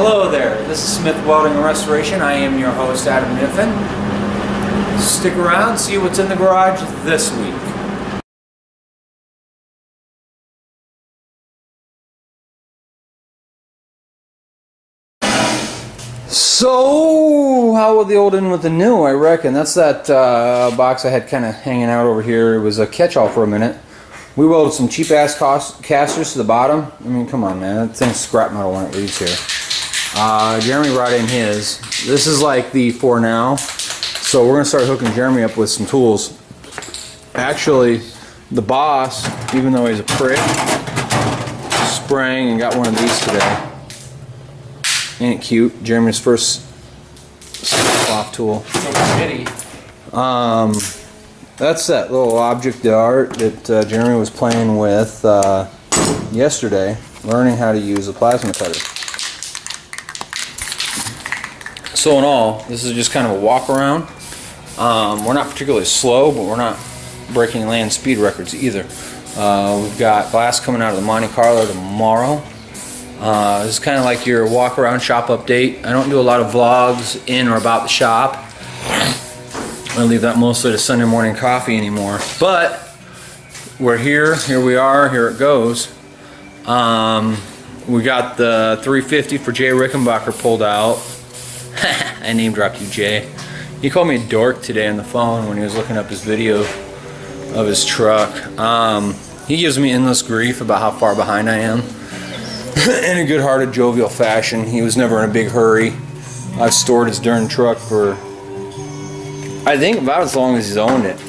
Hello there, this is Smith Welding and Restoration. I am your host, Adam Niffen. Stick around, see what's in the garage this week. So, how will the old in with the new, I reckon? That's that box I had kind of hanging out over here. It was a catch-all for a minute. We welded some cheap-ass casters to the bottom. I mean, come on, man. That thing's scrap metal when it leaves here. Jeremy brought in his. This is like the for now. So we're going to start hooking Jeremy up with some tools. Actually, the boss, even though he's a prick, sprang and got one of these today. Ain't it cute? Jeremy's first cloth tool. So pretty. That's that little object art that Jeremy was playing with yesterday, learning how to use a plasma cutter. So in all, this is just kind of a walk around. We're not particularly slow, but we're not breaking land speed records either. We've got glass coming out of the Monte Carlo tomorrow. This is kind of like your walk around shop update. I don't do a lot of vlogs in or about the shop. I leave that mostly to Sunday morning coffee anymore. But we're here we are, here it goes. We got the 350 for Jay Rickenbacker pulled out. I name dropped you, Jay. He called me a dork today on the phone when he was looking up his video of his truck. He gives me endless grief about how far behind I am. In a good-hearted, jovial fashion. He was never in a big hurry. I've stored his darn truck for, I think, about as long as he's owned it.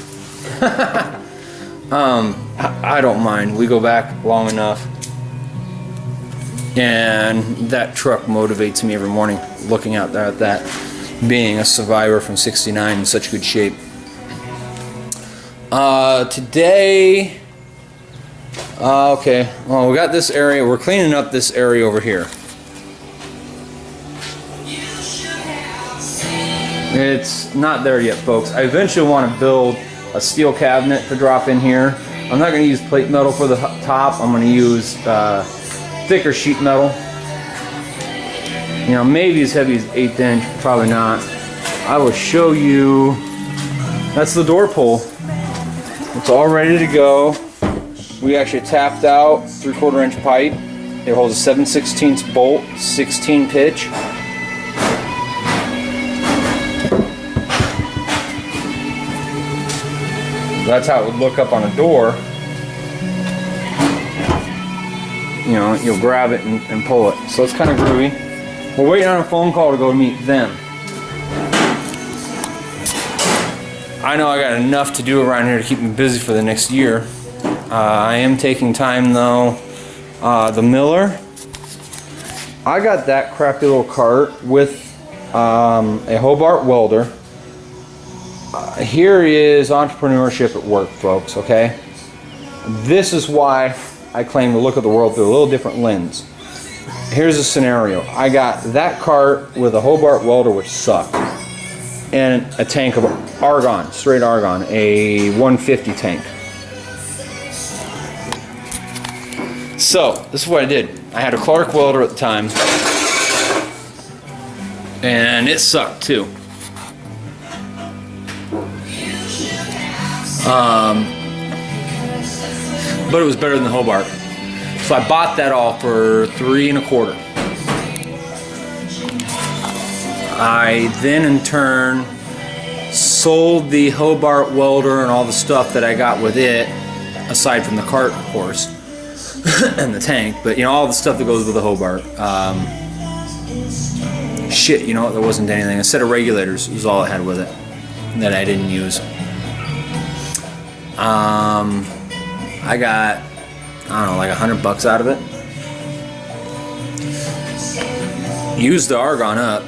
I don't mind. We go back long enough. And that truck motivates me every morning, looking out there at that, being a survivor from '69 in such good shape. Today... okay, well, we got this area. We're cleaning up this area over here. It's not there yet, folks. I eventually want to build a steel cabinet to drop in here. I'm not going to use plate metal for the top. I'm going to use thicker sheet metal. You know, maybe as heavy as 1/8 inch, probably not. I will show you. That's the door pull. It's all ready to go. We actually tapped out 3/4 inch pipe. It holds a 7/16 bolt, 16 pitch. That's how it would look up on a door. You know, you'll grab it and pull it. So it's kind of groovy. We're waiting on a phone call to go meet them. I know I got enough to do around here to keep me busy for the next year. I am taking time though. The miller, I got that crappy little cart with a Hobart welder. Here is entrepreneurship at work, folks, okay? This is why I claim to look at the world through a little different lens. Here's a scenario. I got that cart with a Hobart welder, which sucked, and a tank of argon, straight argon, a 150 tank. So, this is what I did. I had a Clark welder at the time, and it sucked too. But it was better than the Hobart. So I bought that all for $3 1/4. I then in turn sold the Hobart welder and all the stuff that I got with it, aside from the cart, of course. And the tank, but you know, all the stuff that goes with the Hobart. Shit, you know what, there wasn't anything. A set of regulators was all it had with it that I didn't use. I got, I don't know, like $100 out of it. Used the argon up,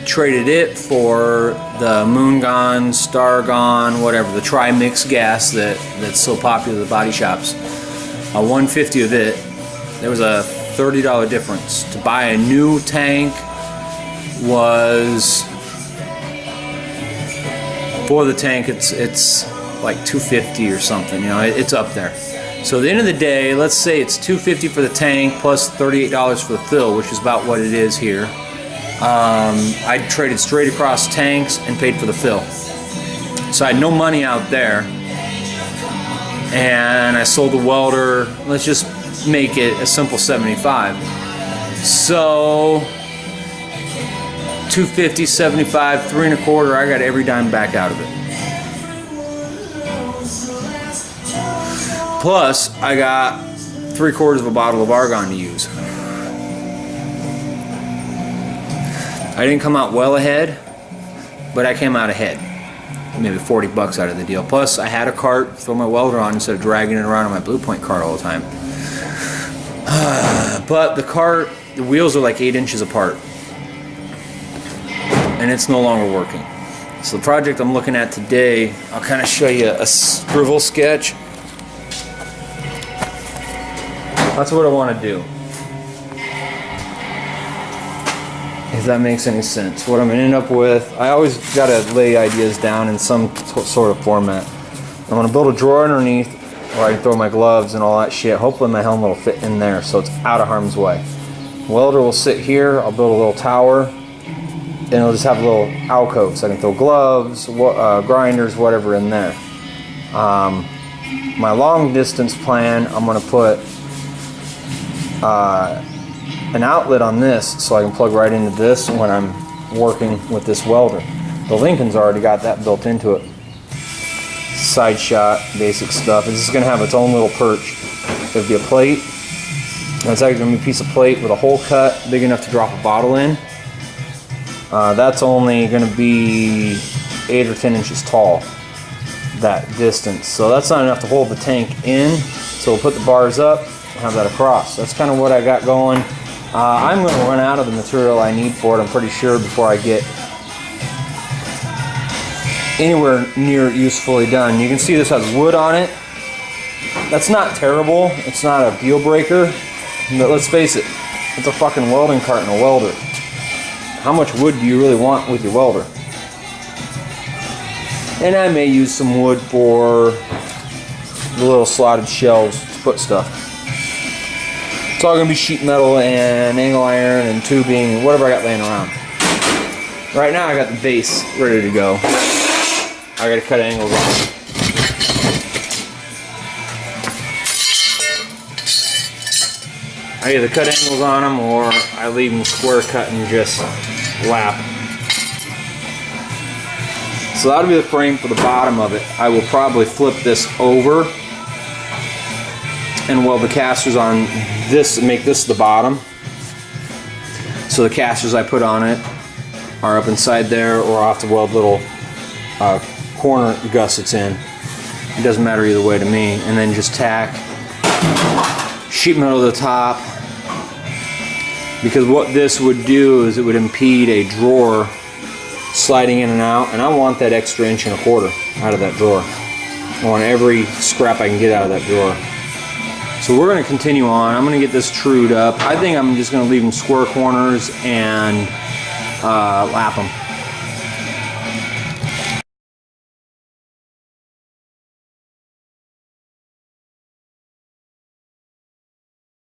traded it for the Moongon, Stargon, whatever, the tri-mix gas that's so popular at the body shops. A 150 of it. There was a $30 difference. To buy a new tank was, for the tank, it's like $250 or something. You know, it's up there. So at the end of the day, let's say it's $250 for the tank plus $38 for the fill, which is about what it is here. I traded straight across tanks and paid for the fill. So I had no money out there, and I sold the welder. Let's just make it a simple 75. So 250, 75, 3 1/4. I got every dime back out of it. Plus, I got 3/4 of a bottle of argon to use. I didn't come out well ahead, but I came out ahead. Maybe $40 out of the deal. Plus, I had a cart, throw my welder on instead of dragging it around on my Blue Point cart all the time. But the cart, the wheels are like 8 inches apart, and it's no longer working. So the project I'm looking at today, I'll kind of show you a scribble sketch. That's what I want to do. If that makes any sense. What I'm going to end up with, I always got to lay ideas down in some sort of format. I'm going to build a drawer underneath where I can throw my gloves and all that shit. Hopefully my helmet will fit in there so it's out of harm's way. Welder will sit here. I'll build a little tower, and it'll just have a little alcove so I can throw gloves, grinders, whatever in there. My long distance plan, I'm going to put an outlet on this so I can plug right into this when I'm working with this welder. The Lincoln's already got that built into it. Side shot, basic stuff. It's just going to have its own little perch. There'll be a plate. That's actually going to be a piece of plate with a hole cut big enough to drop a bottle in. That's only going to be 8 or 10 inches tall, that distance. So that's not enough to hold the tank in. So we'll put the bars up and have that across. That's kind of what I got going. I'm going to run out of the material I need for it, I'm pretty sure, before I get anywhere near usefully done. You can see this has wood on it. That's not terrible. It's not a deal breaker. But let's face it, it's a fucking welding cart and a welder. How much wood do you really want with your welder? And I may use some wood for the little slotted shelves to put stuff. It's all going to be sheet metal and angle iron and tubing and whatever I got laying around. Right now I got the base ready to go. I got to cut angles on it. I either cut angles on them or I leave them square cut and just lap. So that'll be the frame for the bottom of it. I will probably flip this over and weld the casters on this and make this the bottom. So the casters I put on it are up inside there, or I'll have to weld little corner gussets in. It doesn't matter either way to me. And then just tack sheet metal to the top, because what this would do is it would impede a drawer sliding in and out, and I want that extra 1 1/4 out of that drawer. I want every scrap I can get out of that drawer. So we're going to continue on. I'm going to get this trued up. I think I'm just going to leave them square corners and lap them.